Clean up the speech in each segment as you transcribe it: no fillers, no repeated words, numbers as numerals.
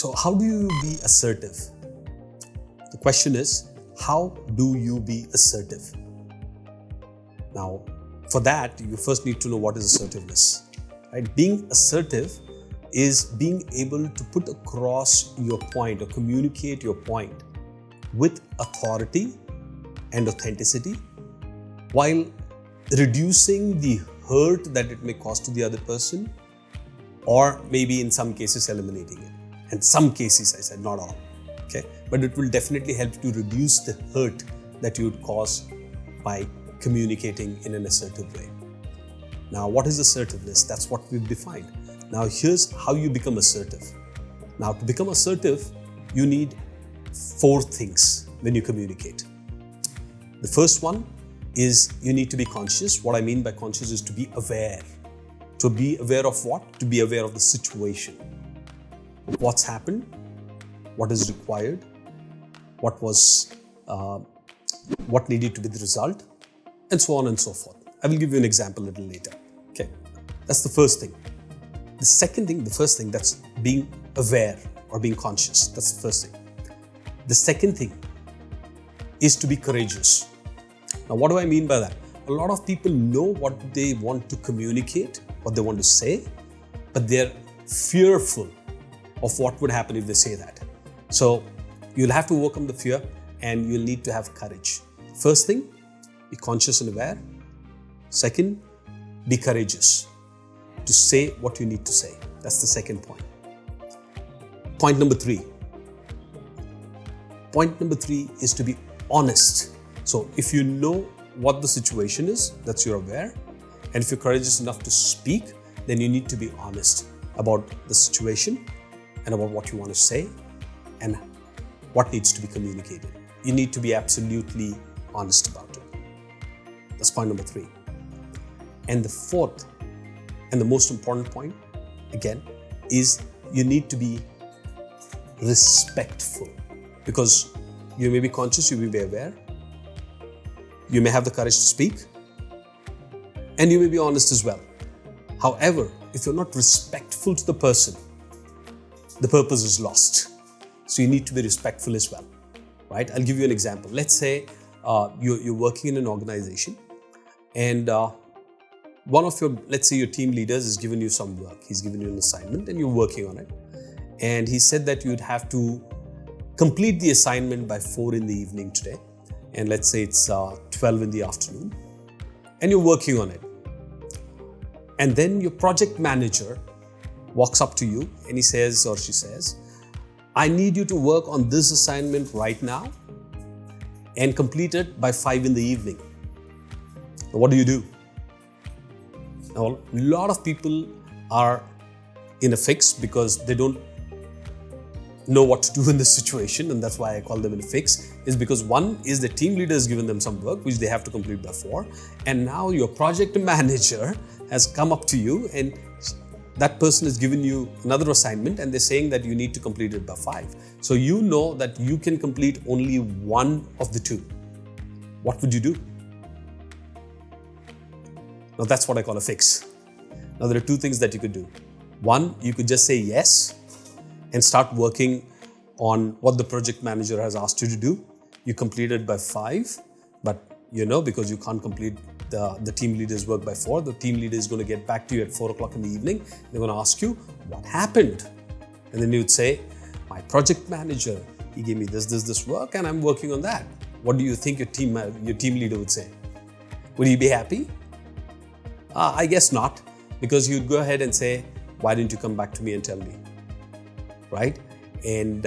So how do you be assertive? The question is, how do you be assertive? Now, for that, you first need to know what is assertiveness. Right? Being assertive is being able to put across your point or communicate your point with authority and authenticity while reducing the hurt that it may cause to the other person, or maybe in some cases eliminating it. In some cases, I said not all, okay? But it will definitely help to reduce the hurt that you would cause by communicating in an assertive way. Now, what is assertiveness? That's what we've defined. Now, here's how you become assertive. Now, to become assertive, you need 4 things when you communicate. The first one is you need to be conscious. What I mean by conscious is to be aware. To be aware of what? To be aware of the situation. What's happened? What is required? What needed to be the result? And so on and so forth. I will give you an example a little later. Okay, that's the first thing. The first thing, that's being aware or being conscious. That's the first thing. The second thing is to be courageous. Now, what do I mean by that? A lot of people know what they want to communicate, what they want to say, but they're fearful of what would happen if they say that. So you'll have to overcome the fear and you'll need to have courage. First thing, be conscious and aware. Second, be courageous to say what you need to say. That's the second point. Point number 3. Point number 3 is to be honest. So if you know what the situation is, that's you're aware. And if you're courageous enough to speak, then you need to be honest about the situation and about what you want to say and what needs to be communicated. You need to be absolutely honest about it. That's point number 3. And the fourth and the most important point, again, is you need to be respectful, because you may be conscious, you may be aware, you may have the courage to speak, and you may be honest as well. However, if you're not respectful to the person, the purpose is lost. So you need to be respectful as well, right? I'll give you an example. Let's say you're working in an organization and let's say your team leaders has given you some work. He's given you an assignment and you're working on it. And he said that you'd have to complete the assignment by 4 in the evening today. And let's say it's 12 in the afternoon and you're working on it. And then your project manager walks up to you and he says or she says, I need you to work on this assignment right now and complete it by 5 in the evening. Now, what do? Now, a lot of people are in a fix because they don't know what to do in this situation, and that's why I call them in a fix, is because one is the team leader has given them some work which they have to complete by 4, and now your project manager has come up to you and that person has given you another assignment and they're saying that you need to complete it by 5. So you know that you can complete only one of the 2. What would you do? Now that's what I call a fix. Now there are 2 things that you could do. One, you could just say yes and start working on what the project manager has asked you to do. You complete it by 5, but because you can't complete the team leader's work by 4, the team leader is going to get back to you at 4 o'clock in the evening. They're going to ask you, what happened? And then you would say, my project manager, he gave me this work and I'm working on that. What do you think your team leader would say? Would he be happy? I guess not, because you'd go ahead and say, why didn't you come back to me and tell me? Right? And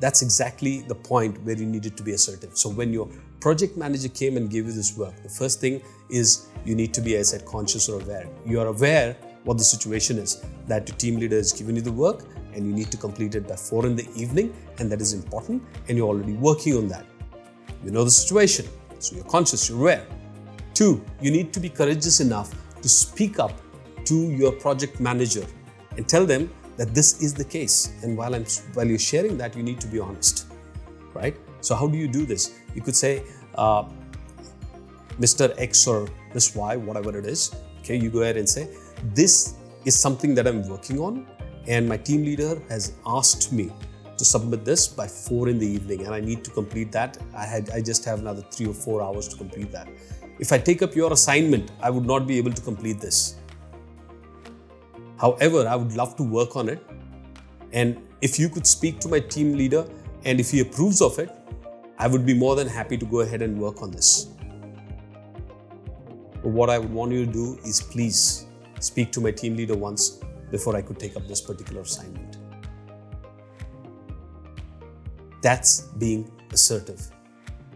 that's exactly the point where you needed to be assertive. So when your project manager came and gave you this work, the first thing is you need to be, as I said, conscious or aware. You are aware what the situation is, that your team leader has given you the work and you need to complete it by 4 in the evening, and that is important, and you're already working on that. You know the situation, so you're conscious, you're aware. 2, you need to be courageous enough to speak up to your project manager and tell them that this is the case. And while you're sharing that, you need to be honest, right? So how do you do this? You could say, Mr. X or Miss Y, whatever it is, okay, you go ahead and say, this is something that I'm working on and my team leader has asked me to submit this by 4 in the evening, and I need to complete that. I just have another 3 or 4 hours to complete that. If I take up your assignment, I would not be able to complete this. However, I would love to work on it. And if you could speak to my team leader and if he approves of it, I would be more than happy to go ahead and work on this. But what I would want you to do is please speak to my team leader once before I could take up this particular assignment. That's being assertive.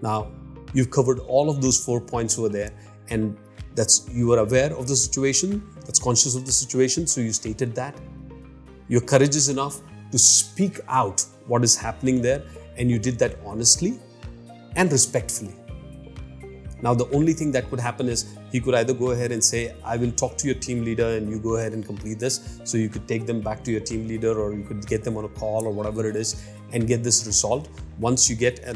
Now, you've covered all of those 4 points over there, and you are aware of the situation, that's conscious of the situation, so you stated that. You're courageous enough to speak out what is happening there, and you did that honestly and respectfully. Now, the only thing that could happen is he could either go ahead and say, I will talk to your team leader and you go ahead and complete this. So you could take them back to your team leader, or you could get them on a call or whatever it is and get this resolved. Once you get a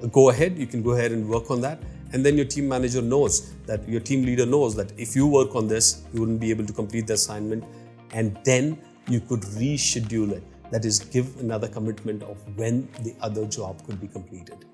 go ahead, you can go ahead and work on that. And then your team manager knows that, your team leader knows that if you work on this, you wouldn't be able to complete the assignment. And then you could reschedule it. That is, give another commitment of when the other job could be completed.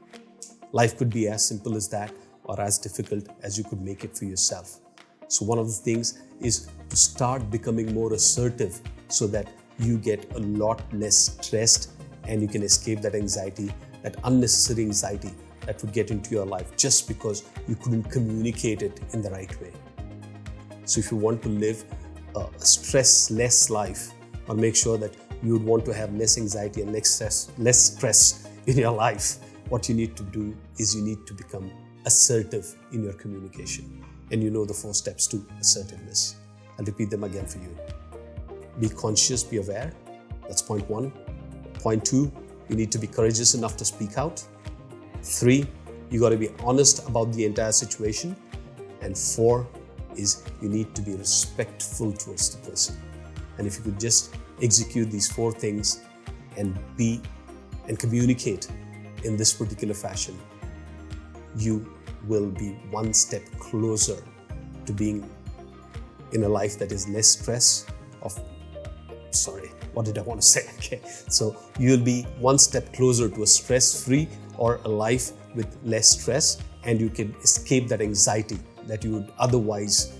Life could be as simple as that, or as difficult as you could make it for yourself. So one of the things is to start becoming more assertive so that you get a lot less stressed and you can escape that anxiety, that unnecessary anxiety that would get into your life just because you couldn't communicate it in the right way. So if you want to live a stress-less life, or make sure that you would want to have less anxiety and less stress in your life, what you need to do is you need to become assertive in your communication. And you know the 4 steps to assertiveness. I'll repeat them again for you. Be conscious, be aware. That's point 1. Point 2, you need to be courageous enough to speak out. 3, you got to be honest about the entire situation. And 4 is you need to be respectful towards the person. And if you could just execute these 4 things and communicate in this particular fashion, you will be one step closer to being in a life that is less stress So you'll be one step closer to a stress-free or a life with less stress, and you can escape that anxiety that you would otherwise,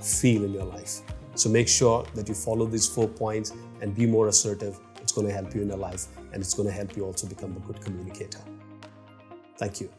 feel in your life. So make sure that you follow these 4 points and be more assertive. It's going to help you in your life, and it's going to help you also become a good communicator. Thank you.